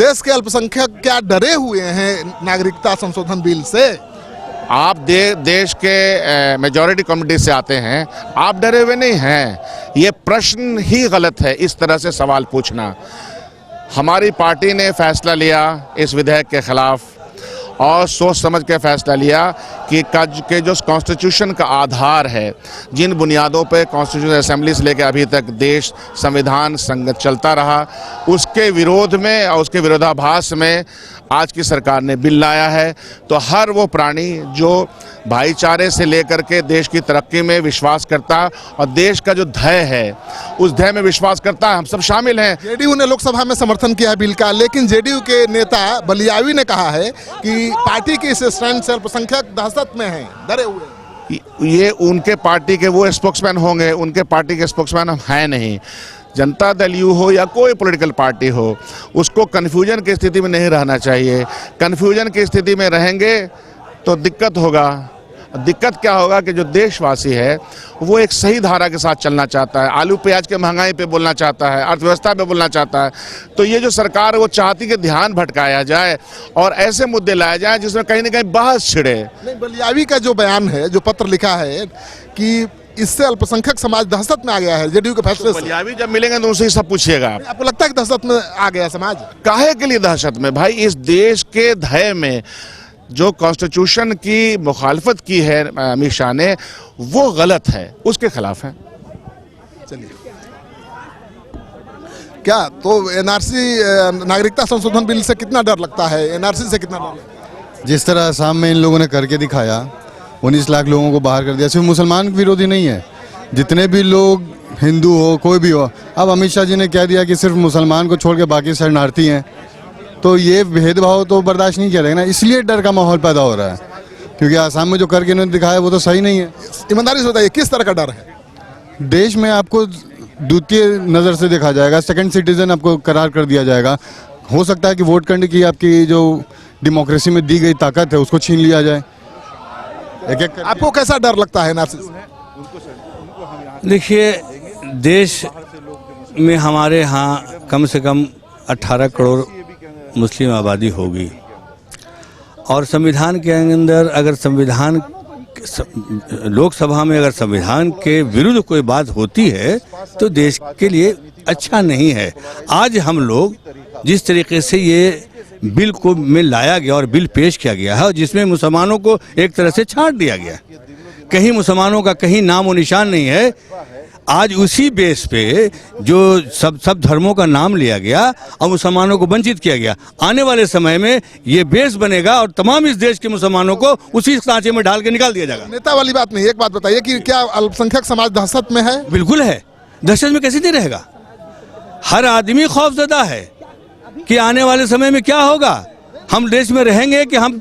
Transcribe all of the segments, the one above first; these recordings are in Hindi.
देश के अल्पसंख्यक क्या डरे हुए हैं नागरिकता संशोधन बिल से? आप देश के मेजॉरिटी कम्युनिटी से आते हैं, आप डरे हुए नहीं हैं। ये प्रश्न ही गलत है, इस तरह से सवाल पूछना। हमारी पार्टी ने फैसला लिया इस विधेयक के खिलाफ और सोच समझ के फैसला लिया कि जो कॉन्स्टिट्यूशन का आधार है, जिन बुनियादों पे कॉन्स्टिट्यूशन असेंबली से लेकर अभी तक देश संविधान संगत चलता रहा, उसके विरोध में और उसके विरोधाभास में आज की सरकार ने बिल लाया है। तो हर वो प्राणी जो भाईचारे से लेकर के देश की तरक्की में विश्वास करता और देश का जो ध्येय है उस ध्येय में विश्वास करता है, हम सब शामिल हैं। जेडीयू ने लोकसभा में समर्थन किया है बिल का, लेकिन जेडीयू के नेता बलियावी ने कहा है कि पार्टी की इस स्टैंड से अल्पसंख्यक दहशत में हैं, डरे हुए हैं। ये उनके पार्टी के वो स्पोक्समैन होंगे, उनके पार्टी के स्पोक्समैन हम हैं नहीं। जनता दल यू हो या कोई पॉलिटिकल पार्टी हो, उसको कन्फ्यूजन की स्थिति में नहीं रहना चाहिए। कन्फ्यूजन की स्थिति में रहेंगे तो दिक्कत होगा। दिक्कत क्या होगा कि जो देशवासी है वो एक सही धारा के साथ चलना चाहता है, आलू प्याज के महंगाई पे बोलना चाहता है, अर्थव्यवस्था पे बोलना चाहता है। तो ये जो सरकार है वो चाहती कि ध्यान भटकाया जाए और ऐसे मुद्दे लाए जाए जिसमें कहीं ना कहीं बहस छिड़े। नहीं, बलियावी का जो बयान है, जो पत्र लिखा है कि इससे अल्पसंख्यक समाज दहशत में आ गया है जेडीयू के फैसले से। बलियावी जब मिलेंगे तो उनसे ही सब पूछिएगा। आपको लगता है कि दहशत में आ गया समाज? काहे के लिए दहशत में? भाई, इस देश के ध्येय में जो कॉन्स्टिट्यूशन की मुखालफत की है अमित शाह ने, वो गलत है, उसके खिलाफ है। चलिए, क्या तो एनआरसी नागरिकता संशोधन बिल से कितना डर लगता है? एनआरसी से कितना डर लगता है? जिस तरह असम में इन लोगों ने करके दिखाया, 19 लाख लोगों को बाहर कर दिया। सिर्फ मुसलमान विरोधी नहीं है, जितने भी लोग हिंदू हो कोई भी हो। अब अमित शाह जी ने कह दिया कि सिर्फ मुसलमान को छोड़ के बाकी शरणार्थी हैं, तो ये भेदभाव तो बर्दाश्त नहीं किया जाएगा ना। इसलिए डर का माहौल पैदा हो रहा है, क्योंकि आसाम में जो करके इन्होंने दिखाया वो तो सही नहीं है। ईमानदारी से बताइए, किस तरह का डर है? देश में आपको द्वितीय नज़र से देखा जाएगा, सेकंड सिटीजन आपको करार कर दिया जाएगा। हो सकता है कि वोट करने की आपकी जो डेमोक्रेसी में दी गई ताकत है उसको छीन लिया जाए। आपको कैसा डर लगता है एनआरसी से? देखिए, देश में हमारे यहाँ कम से कम 18 करोड़ मुस्लिम आबादी होगी और संविधान के अंदर अगर लोकसभा में अगर संविधान के विरुद्ध कोई बात होती है तो देश के लिए अच्छा नहीं है। आज हम लोग जिस तरीके से ये बिल को में लाया गया और बिल पेश किया गया है, जिसमें मुसलमानों को एक तरह से छांट दिया गया, कहीं मुसलमानों का कहीं नाम और निशान नहीं है। आज उसी बेस पे जो सब धर्मों का नाम लिया गया और मुसलमानों को वंचित किया गया। आने वाले समय में ये बेस बनेगा और तमाम इस देश के मुसलमानों को उसी सांचे में डाल के निकाल दिया जाएगा। नेता वाली बात नहीं, एक बात बताइए कि क्या अल्पसंख्यक समाज दहशत में है? बिल्कुल है, दहशत में कैसे नहीं रहेगा। हर आदमी खौफजदा है कि आने वाले समय में क्या होगा, हम देश में रहेंगे कि हम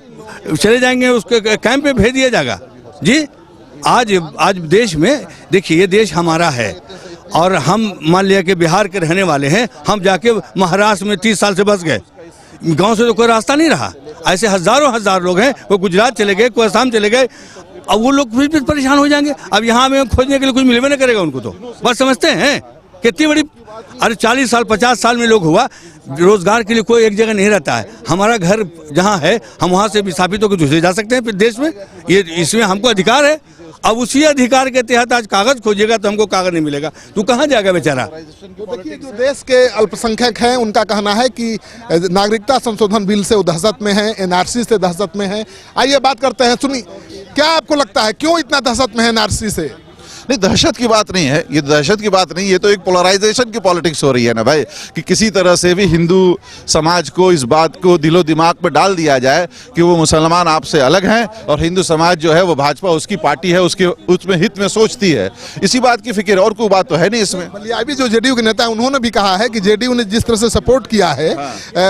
चले जाएंगे, उसके कैंप में भेज दिया जाएगा। जी, आज देश में देखिए, ये देश हमारा है और हम मान लिया कि बिहार के रहने वाले हैं, हम जाके महाराष्ट्र में 30 साल से बस गए, गांव से तो कोई रास्ता नहीं रहा। ऐसे हजार लोग हैं, कोई गुजरात चले गए, कोई असम चले गए, अब वो लोग फिर परेशान हो जाएंगे। अब यहाँ में खोजने के लिए कुछ मिलवे नहीं करेगा उनको, तो बस समझते हैं कितनी बड़ी। अरे 40 साल 50 साल में लोग हुआ, रोजगार के लिए कोई एक जगह नहीं रहता है। हमारा घर जहाँ है हम वहाँ से विस्थापित होकर दूसरे जा सकते हैं फिर देश में, ये इसमें हमको अधिकार है। अब उसी अधिकार के तहत आज कागज खोजेगा तो हमको कागज नहीं मिलेगा, तू कहाँ जाएगा बेचारा। तो देखिए, जो देश के अल्पसंख्यक हैं उनका कहना है कि नागरिकता संशोधन बिल से वो दहशत में है, एनआरसी से दहशत में है। आइए बात करते हैं। सुनिए, क्या आपको लगता है क्यों इतना दहशत में है एनआरसी से? नहीं, दहशत की बात नहीं है, ये दहशत की बात नहीं, ये तो एक पोलराइजेशन की पॉलिटिक्स हो रही है ना भाई, कि किसी तरह से भी हिंदू समाज को इस बात को दिलो दिमाग पे डाल दिया जाए कि वो मुसलमान आपसे अलग हैं और हिंदू समाज जो है वो भाजपा उसकी पार्टी है, उसमें हित में सोचती है। इसी बात की फिक्र, और कोई बात तो है नहीं इसमें। बलियावी जो जेडीयू के नेता है उन्होंने भी कहा है कि जेडीयू ने जिस तरह से सपोर्ट किया है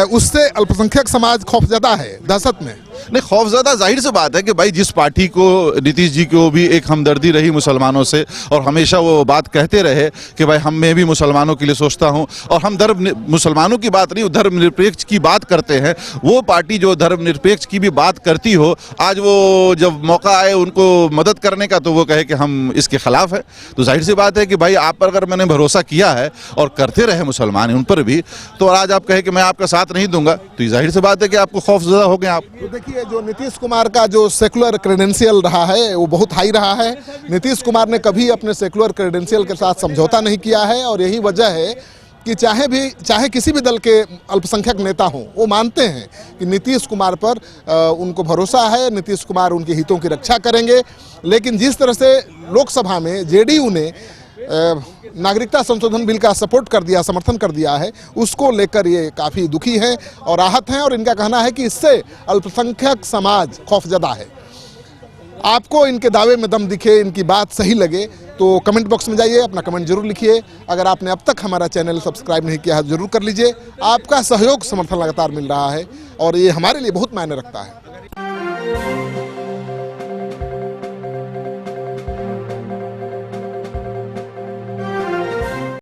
उससे अल्पसंख्यक समाज खौफजदा है, दहशत में। नहीं, खौफजदा जाहिर सी बात है कि भाई जिस पार्टी को नीतीश जी को भी एक हमदर्दी रही मुसलमानों से और हमेशा वो बात कहते रहे कि भाई मैं भी मुसलमानों के लिए सोचता हूँ और हम मुसलमानों की बात नहीं, धर्मनिरपेक्ष की बात करते हैं, वो पार्टी जो धर्मनिरपेक्ष की भी बात करती हो, आज वो जब मौका आए उनको मदद करने का तो वो कहे कि हम इसके खिलाफ है। तो जाहिर सी बात है कि भाई आप पर अगर मैंने भरोसा किया है और करते रहे मुसलमान उन पर भी, तो आज आप कहे कि मैं आपका साथ नहीं दूंगा, तो ये जाहिर सी बात है कि आपको खौफजदा हो गए आप। तो देखिए, जो नीतीश कुमार का जो सेकुलर क्रेडेंशियल रहा है वो बहुत हाई रहा है। नीतीश कुमार ने कभी अपने सेकुलर क्रेडेंशियल के साथ समझौता नहीं किया है और यही वजह है कि चाहे किसी भी दल के अल्पसंख्यक नेता हों, वो मानते हैं कि नीतीश कुमार पर उनको भरोसा है, नीतीश कुमार उनके हितों की रक्षा करेंगे। लेकिन जिस तरह से लोकसभा में जेडीयू ने नागरिकता संशोधन बिल का सपोर्ट कर दिया, समर्थन कर दिया है, उसको लेकर ये काफ़ी दुखी हैं और आहत हैं और इनका कहना है कि इससे अल्पसंख्यक समाज खौफजदा है। आपको इनके दावे में दम दिखे, इनकी बात सही लगे तो कमेंट बॉक्स में जाइए, अपना कमेंट जरूर लिखिए। अगर आपने अब तक हमारा चैनल सब्सक्राइब नहीं किया है जरूर कर लीजिए। आपका सहयोग समर्थन लगातार मिल रहा है और ये हमारे लिए बहुत मायने रखता है।